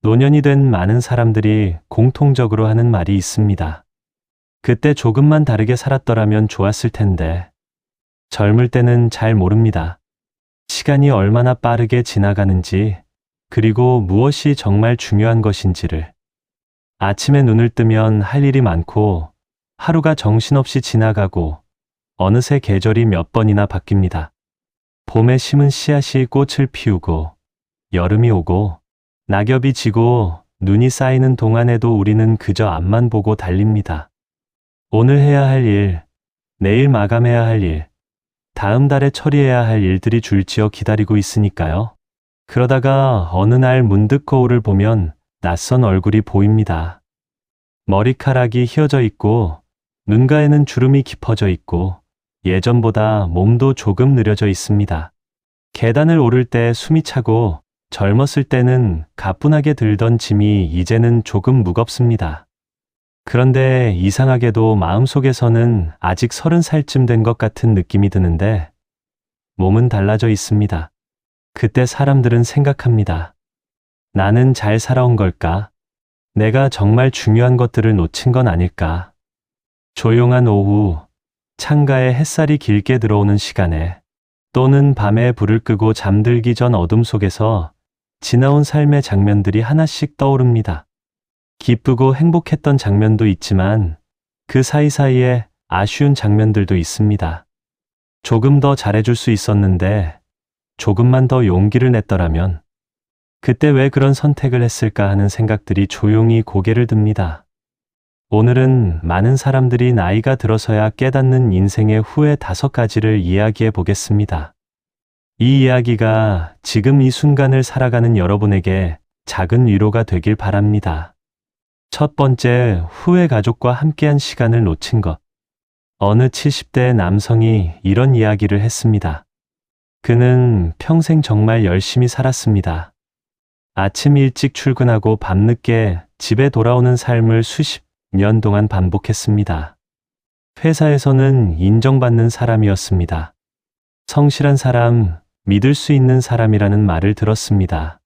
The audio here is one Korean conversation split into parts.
노년이 된 많은 사람들이 공통적으로 하는 말이 있습니다. 그때 조금만 다르게 살았더라면 좋았을 텐데. 젊을 때는 잘 모릅니다. 시간이 얼마나 빠르게 지나가는지, 그리고 무엇이 정말 중요한 것인지를. 아침에 눈을 뜨면 할 일이 많고, 하루가 정신없이 지나가고, 어느새 계절이 몇 번이나 바뀝니다. 봄에 심은 씨앗이 꽃을 피우고, 여름이 오고, 낙엽이 지고, 눈이 쌓이는 동안에도 우리는 그저 앞만 보고 달립니다. 오늘 해야 할 일, 내일 마감해야 할 일, 다음 달에 처리해야 할 일들이 줄지어 기다리고 있으니까요. 그러다가 어느 날 문득 거울을 보면 낯선 얼굴이 보입니다. 머리카락이 휘어져 있고, 눈가에는 주름이 깊어져 있고, 예전보다 몸도 조금 느려져 있습니다. 계단을 오를 때 숨이 차고, 젊었을 때는 가뿐하게 들던 짐이 이제는 조금 무겁습니다. 그런데 이상하게도 마음속에서는 아직 30살쯤 된 것 같은 느낌이 드는데, 몸은 달라져 있습니다. 그때 사람들은 생각합니다. 나는 잘 살아온 걸까? 내가 정말 중요한 것들을 놓친 건 아닐까? 조용한 오후, 창가에 햇살이 길게 들어오는 시간에, 또는 밤에 불을 끄고 잠들기 전 어둠 속에서 지나온 삶의 장면들이 하나씩 떠오릅니다. 기쁘고 행복했던 장면도 있지만 그 사이사이에 아쉬운 장면들도 있습니다. 조금 더 잘해줄 수 있었는데, 조금만 더 용기를 냈더라면, 그때 왜 그런 선택을 했을까 하는 생각들이 조용히 고개를 듭니다. 오늘은 많은 사람들이 나이가 들어서야 깨닫는 인생의 후회 5가지를 이야기해 보겠습니다. 이 이야기가 지금 이 순간을 살아가는 여러분에게 작은 위로가 되길 바랍니다. 첫 번째, 후회 가족과 함께한 시간을 놓친 것. 어느 70대 남성이 이런 이야기를 했습니다. 그는 평생 정말 열심히 살았습니다. 아침 일찍 출근하고 밤늦게 집에 돌아오는 삶을 수십 년 동안 반복했습니다. 회사에서는 인정받는 사람이었습니다. 성실한 사람, 믿을 수 있는 사람이라는 말을 들었습니다.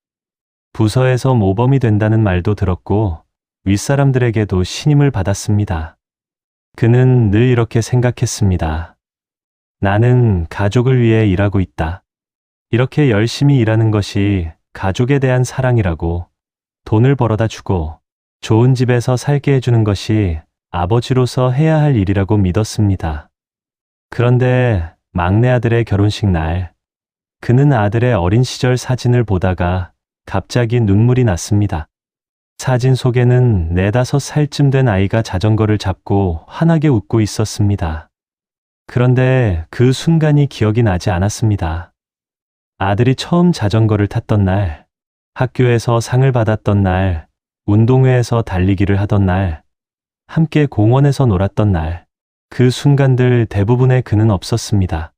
부서에서 모범이 된다는 말도 들었고, 윗사람들에게도 신임을 받았습니다. 그는 늘 이렇게 생각했습니다. 나는 가족을 위해 일하고 있다. 이렇게 열심히 일하는 것이 가족에 대한 사랑이라고, 돈을 벌어다 주고 좋은 집에서 살게 해주는 것이 아버지로서 해야 할 일이라고 믿었습니다. 그런데 막내 아들의 결혼식 날, 그는 아들의 어린 시절 사진을 보다가 갑자기 눈물이 났습니다. 사진 속에는 4~5살쯤 된 아이가 자전거를 잡고 환하게 웃고 있었습니다. 그런데 그 순간이 기억이 나지 않았습니다. 아들이 처음 자전거를 탔던 날, 학교에서 상을 받았던 날, 운동회에서 달리기를 하던 날, 함께 공원에서 놀았던 날, 그 순간들 대부분의 그는 없었습니다.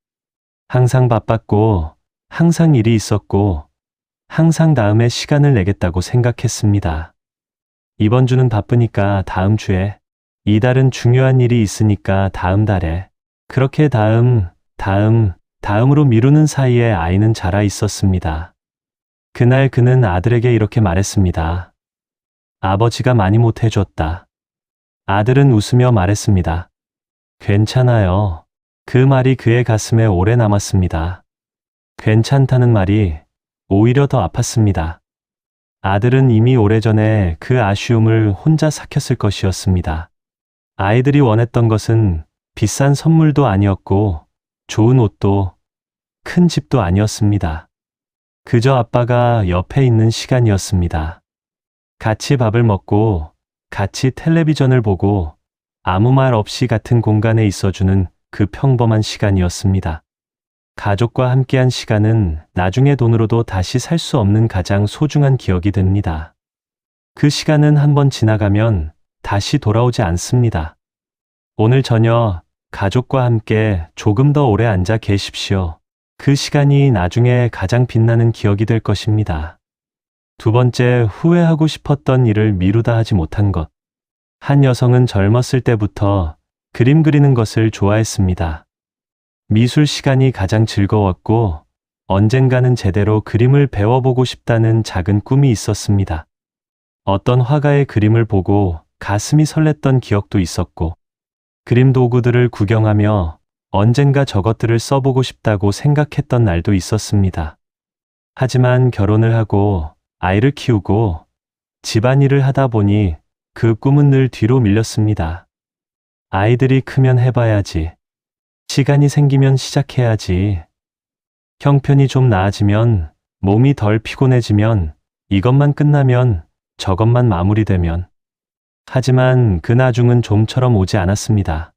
항상 바빴고, 항상 일이 있었고, 항상 다음에 시간을 내겠다고 생각했습니다. 이번 주는 바쁘니까 다음 주에, 이달은 중요한 일이 있으니까 다음 달에, 그렇게 다음으로 미루는 사이에 아이는 자라 있었습니다. 그날 그는 아들에게 이렇게 말했습니다. 아버지가 많이 못해줬다. 아들은 웃으며 말했습니다. 괜찮아요. 그 말이 그의 가슴에 오래 남았습니다. 괜찮다는 말이 오히려 더 아팠습니다. 아들은 이미 오래전에 그 아쉬움을 혼자 삭혔을 것이었습니다. 아이들이 원했던 것은 비싼 선물도 아니었고, 좋은 옷도, 큰 집도 아니었습니다. 그저 아빠가 옆에 있는 시간이었습니다. 같이 밥을 먹고, 같이 텔레비전을 보고, 아무 말 없이 같은 공간에 있어주는 그 평범한 시간이었습니다. 가족과 함께한 시간은 나중에 돈으로도 다시 살 수 없는 가장 소중한 기억이 됩니다. 그 시간은 한번 지나가면 다시 돌아오지 않습니다. 오늘 저녁 가족과 함께 조금 더 오래 앉아 계십시오. 그 시간이 나중에 가장 빛나는 기억이 될 것입니다. 두 번째, 후회하고 싶었던 일을 미루다 하지 못한 것. 한 여성은 젊었을 때부터 그림 그리는 것을 좋아했습니다. 미술 시간이 가장 즐거웠고, 언젠가는 제대로 그림을 배워보고 싶다는 작은 꿈이 있었습니다. 어떤 화가의 그림을 보고 가슴이 설렜던 기억도 있었고, 그림 도구들을 구경하며 언젠가 저것들을 써보고 싶다고 생각했던 날도 있었습니다. 하지만 결혼을 하고 아이를 키우고 집안일을 하다 보니 그 꿈은 늘 뒤로 밀렸습니다. 아이들이 크면 해봐야지. 시간이 생기면 시작해야지. 형편이 좀 나아지면, 몸이 덜 피곤해지면, 이것만 끝나면, 저것만 마무리되면. 하지만 그 나중은 좀처럼 오지 않았습니다.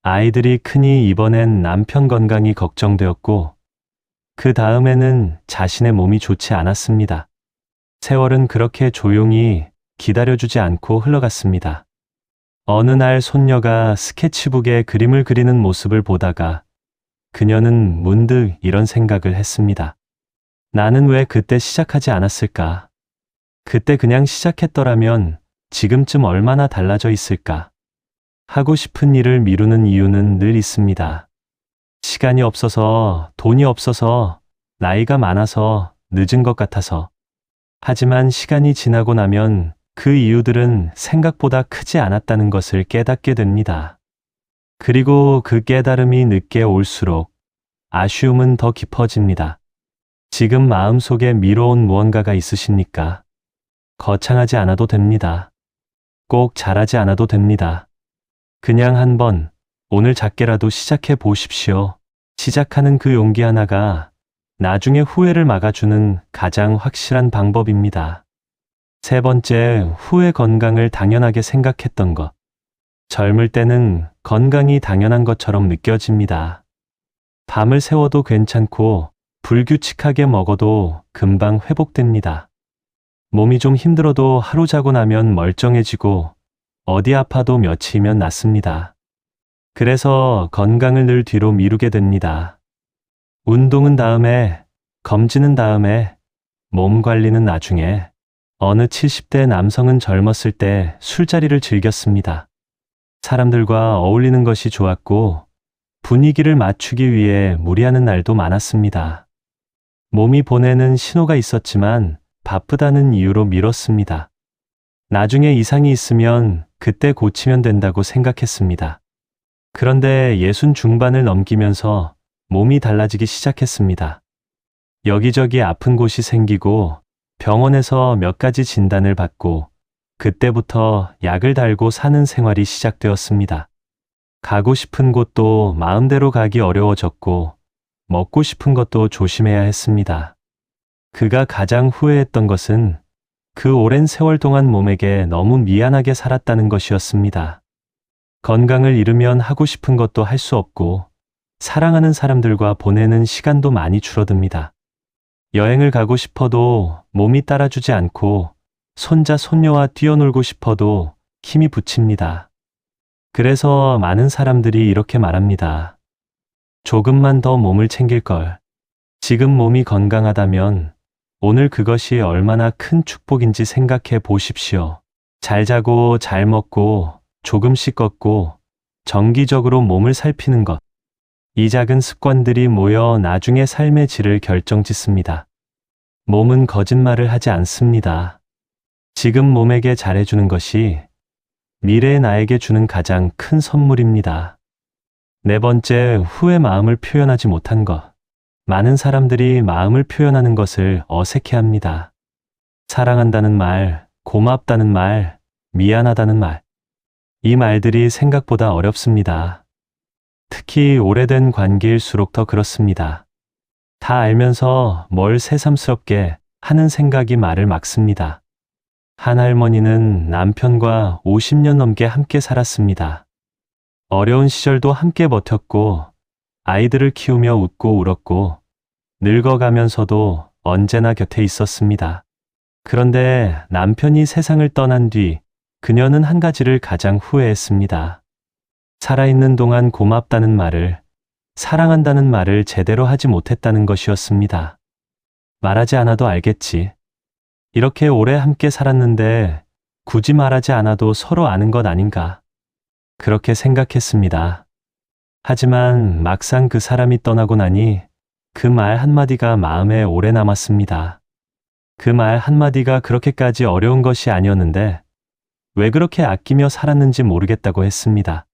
아이들이 크니 이번엔 남편 건강이 걱정되었고, 그 다음에는 자신의 몸이 좋지 않았습니다. 세월은 그렇게 조용히 기다려주지 않고 흘러갔습니다. 어느 날 손녀가 스케치북에 그림을 그리는 모습을 보다가 그녀는 문득 이런 생각을 했습니다. 나는 왜 그때 시작하지 않았을까? 그때 그냥 시작했더라면 지금쯤 얼마나 달라져 있을까? 하고 싶은 일을 미루는 이유는 늘 있습니다. 시간이 없어서, 돈이 없어서, 나이가 많아서, 늦은 것 같아서. 하지만 시간이 지나고 나면 그 이유들은 생각보다 크지 않았다는 것을 깨닫게 됩니다. 그리고 그 깨달음이 늦게 올수록 아쉬움은 더 깊어집니다. 지금 마음속에 미뤄온 무언가가 있으십니까? 거창하지 않아도 됩니다. 꼭 잘하지 않아도 됩니다. 그냥 한번 오늘 작게라도 시작해 보십시오. 시작하는 그 용기 하나가 나중에 후회를 막아주는 가장 확실한 방법입니다. 세 번째, 후회 건강을 당연하게 생각했던 것. 젊을 때는 건강이 당연한 것처럼 느껴집니다. 밤을 새워도 괜찮고 불규칙하게 먹어도 금방 회복됩니다. 몸이 좀 힘들어도 하루 자고 나면 멀쩡해지고 어디 아파도 며칠이면 낫습니다. 그래서 건강을 늘 뒤로 미루게 됩니다. 운동은 다음에, 검진은 다음에, 몸 관리는 나중에. 어느 70대 남성은 젊었을 때 술자리를 즐겼습니다. 사람들과 어울리는 것이 좋았고 분위기를 맞추기 위해 무리하는 날도 많았습니다. 몸이 보내는 신호가 있었지만 바쁘다는 이유로 미뤘습니다. 나중에 이상이 있으면 그때 고치면 된다고 생각했습니다. 그런데 60 중반을 넘기면서 몸이 달라지기 시작했습니다. 여기저기 아픈 곳이 생기고 병원에서 몇 가지 진단을 받고 그때부터 약을 달고 사는 생활이 시작되었습니다. 가고 싶은 곳도 마음대로 가기 어려워졌고 먹고 싶은 것도 조심해야 했습니다. 그가 가장 후회했던 것은 그 오랜 세월 동안 몸에게 너무 미안하게 살았다는 것이었습니다. 건강을 잃으면 하고 싶은 것도 할 수 없고 사랑하는 사람들과 보내는 시간도 많이 줄어듭니다. 여행을 가고 싶어도 몸이 따라주지 않고 손자 손녀와 뛰어놀고 싶어도 힘이 붙입니다. 그래서 많은 사람들이 이렇게 말합니다. 조금만 더 몸을 챙길 걸. 지금 몸이 건강하다면 오늘 그것이 얼마나 큰 축복인지 생각해 보십시오. 잘 자고 잘 먹고 조금씩 걷고 정기적으로 몸을 살피는 것. 이 작은 습관들이 모여 나중에 삶의 질을 결정짓습니다. 몸은 거짓말을 하지 않습니다. 지금 몸에게 잘해주는 것이 미래의 나에게 주는 가장 큰 선물입니다. 네 번째, 후회 마음을 표현하지 못한 것. 많은 사람들이 마음을 표현하는 것을 어색해합니다. 사랑한다는 말, 고맙다는 말, 미안하다는 말. 이 말들이 생각보다 어렵습니다. 특히 오래된 관계일수록 더 그렇습니다. 다 알면서 뭘 새삼스럽게 하는 생각이 말을 막습니다. 한 할머니는 남편과 50년 넘게 함께 살았습니다. 어려운 시절도 함께 버텼고 아이들을 키우며 웃고 울었고 늙어가면서도 언제나 곁에 있었습니다. 그런데 남편이 세상을 떠난 뒤 그녀는 한 가지를 가장 후회했습니다. 살아있는 동안 고맙다는 말을, 사랑한다는 말을 제대로 하지 못했다는 것이었습니다. 말하지 않아도 알겠지. 이렇게 오래 함께 살았는데 굳이 말하지 않아도 서로 아는 것 아닌가. 그렇게 생각했습니다. 하지만 막상 그 사람이 떠나고 나니 그 말 한마디가 마음에 오래 남았습니다. 그 말 한마디가 그렇게까지 어려운 것이 아니었는데 왜 그렇게 아끼며 살았는지 모르겠다고 했습니다.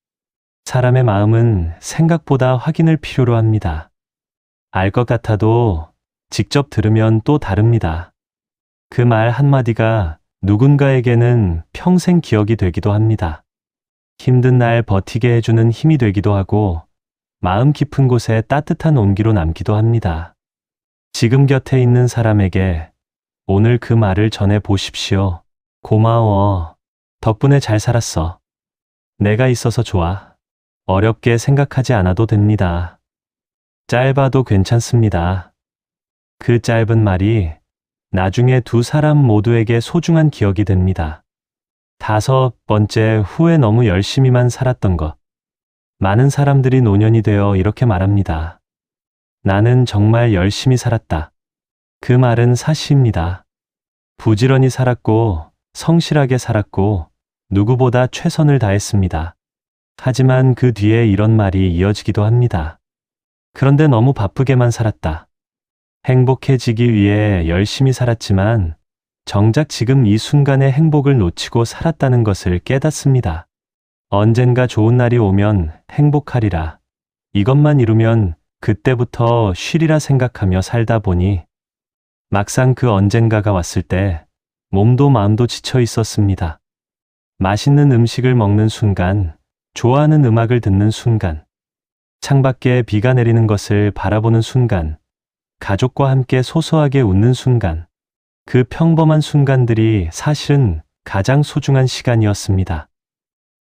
사람의 마음은 생각보다 확인을 필요로 합니다. 알 것 같아도 직접 들으면 또 다릅니다. 그 말 한마디가 누군가에게는 평생 기억이 되기도 합니다. 힘든 날 버티게 해주는 힘이 되기도 하고 마음 깊은 곳에 따뜻한 온기로 남기도 합니다. 지금 곁에 있는 사람에게 오늘 그 말을 전해 보십시오. 고마워. 덕분에 잘 살았어. 내가 있어서 좋아. 어렵게 생각하지 않아도 됩니다. 짧아도 괜찮습니다. 그 짧은 말이 나중에 두 사람 모두에게 소중한 기억이 됩니다. 5번째, 후에 너무 열심히만 살았던 것. 많은 사람들이 노년이 되어 이렇게 말합니다. 나는 정말 열심히 살았다. 그 말은 사실입니다. 부지런히 살았고, 성실하게 살았고, 누구보다 최선을 다했습니다. 하지만 그 뒤에 이런 말이 이어지기도 합니다. 그런데 너무 바쁘게만 살았다. 행복해지기 위해 열심히 살았지만 정작 지금 이 순간의 행복을 놓치고 살았다는 것을 깨닫습니다. 언젠가 좋은 날이 오면 행복하리라. 이것만 이루면 그때부터 쉬리라 생각하며 살다 보니 막상 그 언젠가가 왔을 때 몸도 마음도 지쳐 있었습니다. 맛있는 음식을 먹는 순간, 좋아하는 음악을 듣는 순간, 창밖에 비가 내리는 것을 바라보는 순간, 가족과 함께 소소하게 웃는 순간, 그 평범한 순간들이 사실은 가장 소중한 시간이었습니다.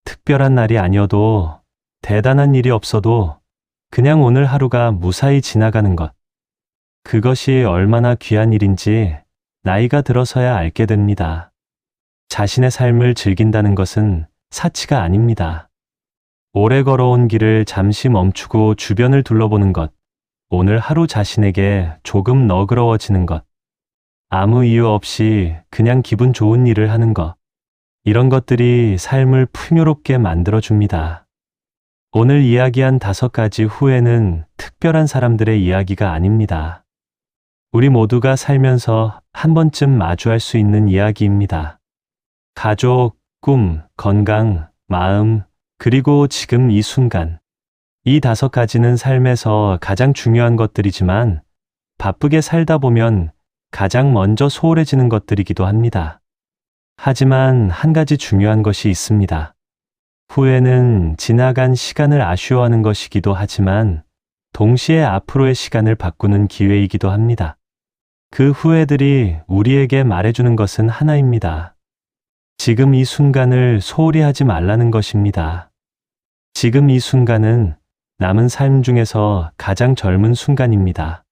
특별한 날이 아니어도, 대단한 일이 없어도 그냥 오늘 하루가 무사히 지나가는 것. 그것이 얼마나 귀한 일인지 나이가 들어서야 알게 됩니다. 자신의 삶을 즐긴다는 것은 사치가 아닙니다. 오래 걸어온 길을 잠시 멈추고 주변을 둘러보는 것. 오늘 하루 자신에게 조금 너그러워지는 것. 아무 이유 없이 그냥 기분 좋은 일을 하는 것. 이런 것들이 삶을 풍요롭게 만들어줍니다. 오늘 이야기한 5가지 후회는 특별한 사람들의 이야기가 아닙니다. 우리 모두가 살면서 한 번쯤 마주할 수 있는 이야기입니다. 가족, 꿈, 건강, 마음, 그리고 지금 이 순간. 이 5가지는 삶에서 가장 중요한 것들이지만 바쁘게 살다 보면 가장 먼저 소홀해지는 것들이기도 합니다. 하지만 한 가지 중요한 것이 있습니다. 후회는 지나간 시간을 아쉬워하는 것이기도 하지만 동시에 앞으로의 시간을 바꾸는 기회이기도 합니다. 그 후회들이 우리에게 말해주는 것은 하나입니다. 지금 이 순간을 소홀히 하지 말라는 것입니다. 지금 이 순간은 남은 삶 중에서 가장 젊은 순간입니다.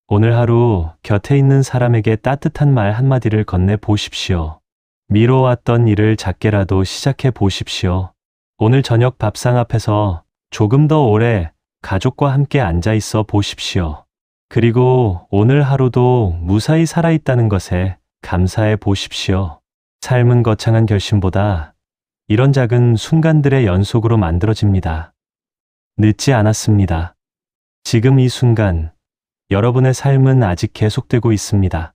오늘 하루 곁에 있는 사람에게 따뜻한 말 한마디를 건네 보십시오. 미뤄왔던 일을 작게라도 시작해 보십시오. 오늘 저녁 밥상 앞에서 조금 더 오래 가족과 함께 앉아 있어 보십시오. 그리고 오늘 하루도 무사히 살아있다는 것에 감사해 보십시오. 삶은 거창한 결심보다 이런 작은 순간들의 연속으로 만들어집니다. 늦지 않았습니다. 지금 이 순간, 여러분의 삶은 아직 계속되고 있습니다.